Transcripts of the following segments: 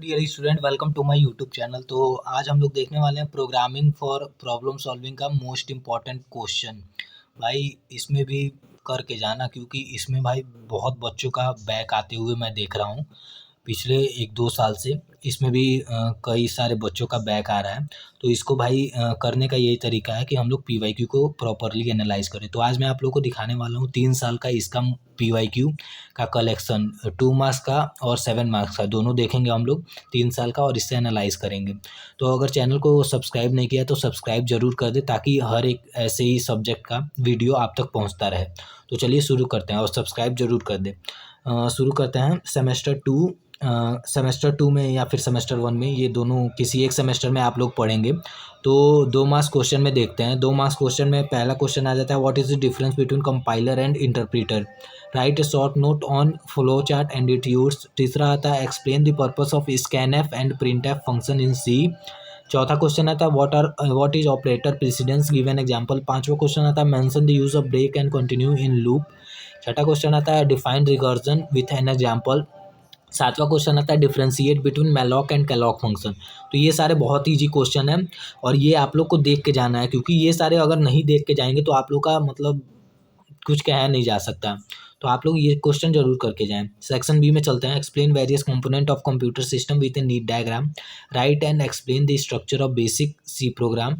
Dear student, welcome to my YouTube channel. तो आज हम लोग देखने वाले हैं प्रोग्रामिंग फॉर प्रॉब्लम सॉल्विंग का मोस्ट इम्पॉर्टेंट क्वेश्चन। भाई इसमें भी करके जाना, क्योंकि इसमें भाई बहुत बच्चों का बैक आते हुए मैं देख रहा हूँ पिछले 1-2 साल से। इसमें भी कई सारे बच्चों का बैक आ रहा है। तो इसको भाई करने का यही तरीका है कि हम लोग पीवाईक्यू को प्रॉपरली एनालाइज करें। तो आज मैं आप लोगों को दिखाने वाला हूँ 3 साल का इसका पीवाईक्यू का कलेक्शन, 2 मार्क्स का और 7 मार्क्स का, दोनों देखेंगे हम लोग 3 साल का और इससे एनालाइज करेंगे। तो अगर चैनल को सब्सक्राइब नहीं किया तो सब्सक्राइब जरूर कर दे, ताकि हर एक ऐसे ही सब्जेक्ट का वीडियो आप तक पहुंचता रहे। तो चलिए शुरू करते हैं, और सब्सक्राइब जरूर कर दे। शुरू करते हैं। सेमेस्टर 2 में या फिर सेमेस्टर 1 में, ये दोनों किसी एक सेमेस्टर में आप लोग पढ़ेंगे। तो 2 मार्क्स क्वेश्चन में देखते हैं। 2 मार्क्स क्वेश्चन में पहला क्वेश्चन आ जाता है, what is the difference between compiler and interpreter. Write a short note on flow chart and it use. तीसरा आता है, explain the purpose of scanf and printf function in C. चौथा question आता है, what is operator precedence, give an example. पांचवा question आता है, mention the use of break and continue in loop. छठा क्वेश्चन आता है, define recursion with an example. सातवां क्वेश्चन आता है, differentiate between malloc and calloc function. तो ये सारे बहुत ईजी क्वेश्चन हैं, और ये आप लोग को देख के जाना है, क्योंकि ये सारे अगर नहीं देख के जाएंगे तो आप लोग का मतलब कुछ कहा नहीं जा सकता। तो आप लोग ये क्वेश्चन जरूर करके जाएं। सेक्शन बी में चलते हैं। Explain various component of computer system with a neat diagram. Write and explain the structure of basic C program.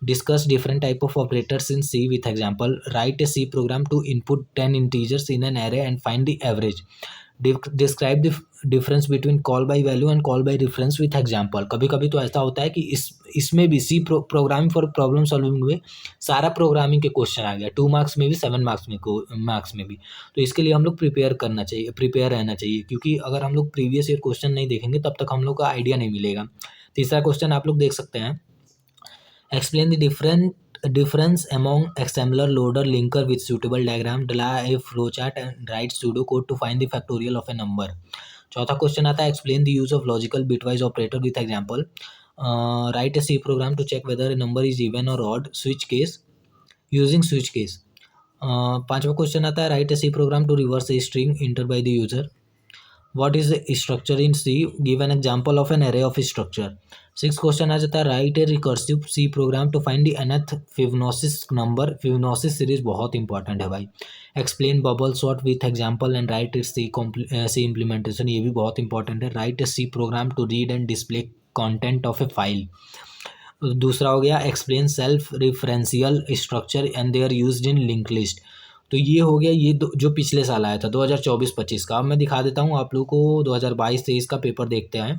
Discuss different type of operators in C with example. Write a C program to input 10 integers in an array and find the average. Describe the difference between call by value and call by reference with example. कभी कभी तो ऐसा होता है कि इसमें भी सी programming for problem solving में सारा प्रोग्रामिंग के क्वेश्चन आ गया, 2 मार्क्स में भी, 7 मार्क्स में भी। तो इसके लिए हम लोग प्रिपेयर रहना चाहिए, क्योंकि अगर हम लोग प्रीवियस ईयर क्वेश्चन नहीं देखेंगे तब तक हम लोग का आइडिया नहीं मिलेगा। तीसरा क्वेश्चन आप लोग देख सकते हैं, explain the difference among assembler, loader, linker with suitable diagram. Draw a flowchart and write pseudocode to find the factorial of a number. चौथा क्वेश्चन आता है, explain the use of logical bitwise operator with example. Write a C program to check whether a number is even or odd, switch case, using switch case. पांचवा question आता है, write a C program to reverse a string entered by the user. What is the structure in C? Give an example of an array of structure. Six question आ जाता है, write a recursive C program to find the nth Fibonacci number. Fibonacci series बहुत important है भाई। Explain bubble sort with example and write it C implementation. ये भी बहुत important है। Write a C program to read and display content of a file. दूसरा हो गया, explain self referential structure and they are used in link list. तो ये हो गया, ये जो पिछले साल आया था 2024-25 का। अब मैं दिखा देता हूँ आप लोग को 2022-23 का पेपर देखते हैं।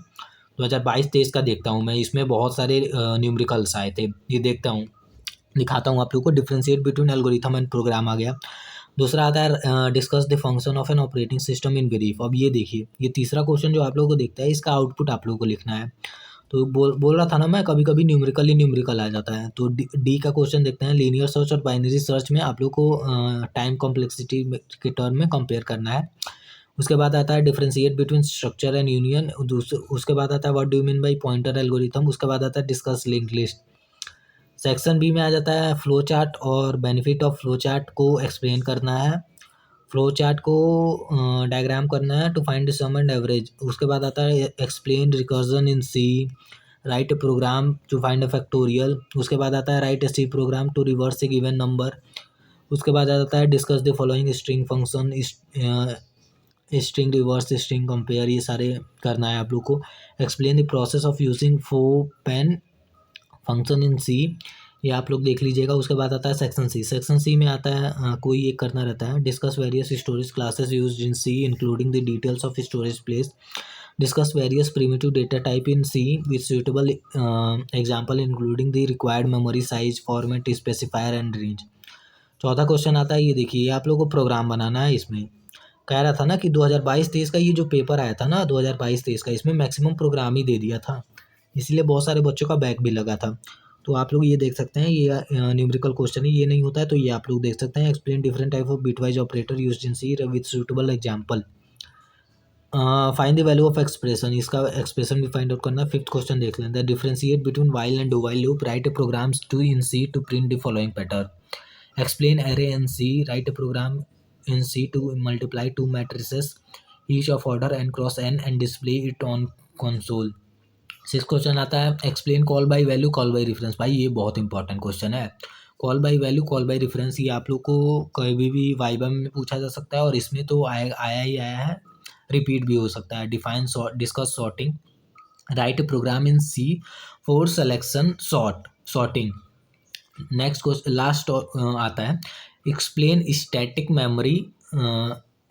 2022-23 का देखता हूँ मैं, इसमें बहुत सारे न्यूमेरिकल्स आए थे, ये देखता हूँ, दिखाता हूँ आप लोग को। Differentiate between algorithm and program आ गया। दूसरा आता है, discuss the function of an operating system in brief. अब ये देखिए, ये तीसरा क्वेश्चन जो आप लोगों को दिखता है, इसका आउटपुट आप लोगों को लिखना है। तो बोल रहा था ना मैं, कभी कभी न्यूमेरिकल आ जाता है। तो डी का क्वेश्चन देखते हैं। लीनियर सर्च और बाइनरी सर्च में आप लोग को टाइम कॉम्प्लेक्सिटी के टर्म में कंपेयर करना है। उसके बाद आता है, differentiate between structure and union. उसके बाद आता है, what do you mean by pointer algorithm. उसके बाद आता है, discuss link list. Section B में आ जाता है, फ्लो चार्ट और बेनिफिट ऑफ फ्लो चार्ट को एक्सप्लेन करना है। फ्लो चार्ट को डायग्राम करना है to find sum and average. उसके बाद आता है, explain recursion in C. Write a program to find a factorial. उसके बाद आता है, write a C program to reverse a given number. उसके बाद आता है, discuss the following string function, string reverse, string compare, ये सारे करना है आप लोग को। Explain the process of using fopen function in C, ये आप लोग देख लीजिएगा। उसके बाद आता है सेक्शन सी। सेक्शन सी में आता है, कोई एक करना रहता है, discuss various storage classes used in C including the details of storage place. Discuss various primitive data type in C with suitable example including the required memory size, format, specifier and range. चौथा question आता है, ये देखिए, ये आप लोग को programme बनाना है। इसमें कह रहा था ना कि 2022-23 का ये जो पेपर आया था ना, 2022-23 का, इसमें मैक्सिमम प्रोग्राम ही दे दिया था, इसलिए बहुत सारे बच्चों का बैक भी लगा था। तो आप लोग ये देख सकते हैं, ये न्यूमेरिकल क्वेश्चन है, ये नहीं होता है तो ये आप लोग देख सकते हैं। Explain different type of bitwise operator used in C with suitable example. Find the value of expression, इसका एक्सप्रेशन भी फाइंड आउट करना है। फिफ्थ क्वेश्चन देख लेते हैं, differentiate between while and do while loop. Write a programs to in C to print the following pattern. Explain array in C. Write a program in C to multiply two matrices each of order n cross n and display it on console. 6 question आता है explain call by value call by reference. भाई ये बहुत important question है। Call by value call by reference ये आप लोग को कभी भी वाइवा में पूछा जा सकता है और इसमें तो आया ही आया है, रिपीट भी हो सकता है। Define discuss sorting, write program in C for selection sorting. Next question last आता है explain static memory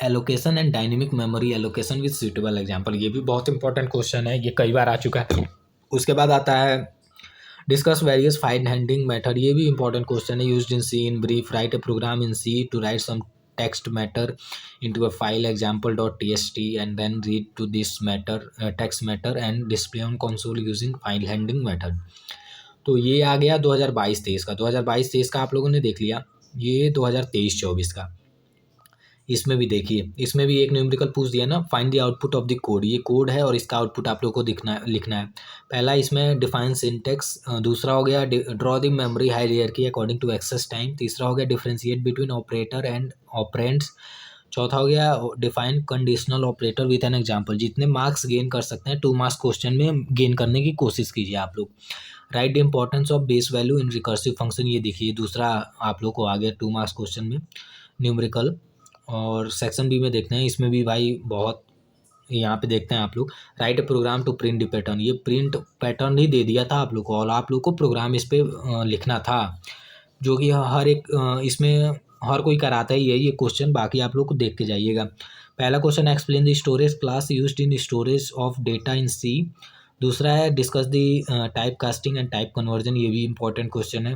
allocation and dynamic memory allocation with suitable example. ये भी बहुत इंपॉर्टेंट क्वेश्चन है, ये कई बार आ चुका है। उसके बाद आता है discuss various file handling method. ये भी इंपॉर्टेंट क्वेश्चन है। Used in C in brief, write a program in C to write some text matter into a file example.txt and then read to this text matter and display on console using file handling method। तो ये आ गया 2022-23 का। 2022-23 का आप लोगों ने देख लिया। ये 2023-24 का, इसमें भी देखिए, इसमें भी एक न्यूमेरिकल पूछ दिया ना, find the output of the code. ये कोड है और इसका आउटपुट आप लोग को लिखना है। पहला इसमें डिफाइन सिंटेक्स, दूसरा हो गया draw the memory hierarchy according to access time, तीसरा हो गया differentiate between operator and operands, चौथा हो गया define conditional operator with an example. जितने मार्क्स गेन कर सकते हैं 2 मार्क्स क्वेश्चन में गेन करने की कोशिश कीजिए आप लोग। Right the importance of base value in recursive function. ये देखिए दूसरा आप लोग को आ गया 2 मार्क्स क्वेश्चन में न्यूमेरिकल। और सेक्शन बी में देखते हैं, इसमें भी भाई बहुत, यहाँ पे देखते हैं आप लोग write program to print the pattern. ये प्रिंट पैटर्न ही दे दिया था आप लोग को और आप लोग को प्रोग्राम इस पर लिखना था, जो कि हर एक इसमें हर कोई कराता ही है ये क्वेश्चन। बाकी आप लोग को देख के जाइएगा। पहला question explain the storage class used in storage of data in C. दूसरा है discuss the type casting and type conversion. ये भी इंपॉर्टेंट क्वेश्चन है।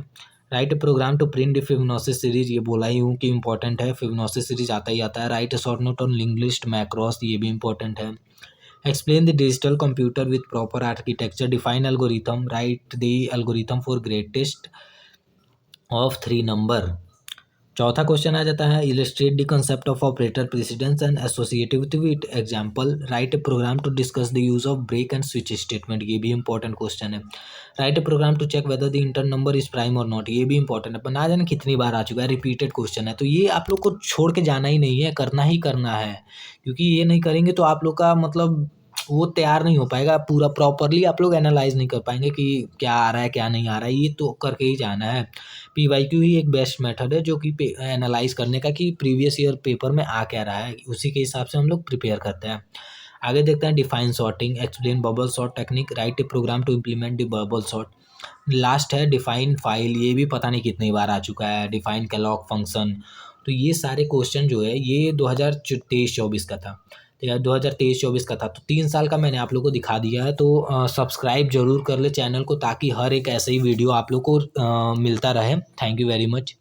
Write program to print the Fibonacci series. ये बोला ही हूँ कि इंपॉर्टेंट है, फिबोनाची सीरीज आता ही आता है। Write short note on link list macros. ये भी इंपॉर्टेंट है। Explain the digital computer with proper architecture, define algorithm, write the algorithm for greatest of 3 number. चौथा क्वेश्चन आ जाता है illustrate the concept of operator precedence and associativity with example, write a program to discuss the use of break and switch statement. ये भी important question है। Write a program to check whether the inter number is prime और not. ये भी important है, पर ना जाने कितनी बार आ चुका है, रिपीटेड क्वेश्चन है। तो ये आप लोग को छोड़ के जाना ही नहीं है, करना ही करना है, क्योंकि ये नहीं करेंगे तो आप लोग का मतलब वो तैयार नहीं हो पाएगा, पूरा प्रॉपरली आप लोग एनालाइज नहीं कर पाएंगे कि क्या आ रहा है क्या नहीं आ रहा है। ये तो करके ही जाना है। PYQ ही एक बेस्ट मेथड है जो कि एनालाइज करने का कि प्रीवियस ईयर पेपर में आ क्या रहा है, उसी के हिसाब से हम लोग प्रिपेयर करते हैं। आगे देखते हैं define sorting, explain bubble sort technique, write a program to implement the bubble sort. Last है डिफाइन फाइल। ये भी पता नहीं कितनी बार आ चुका है। Define calloc function. तो ये सारे क्वेश्चन जो है ये 2023-24 का था, तो यार 2023-24 का था। तो 3 साल का मैंने आप लोग को दिखा दिया है। तो सब्सक्राइब जरूर कर ले चैनल को, ताकि हर एक ऐसे ही वीडियो आप लोग को मिलता रहे। Thank you very much.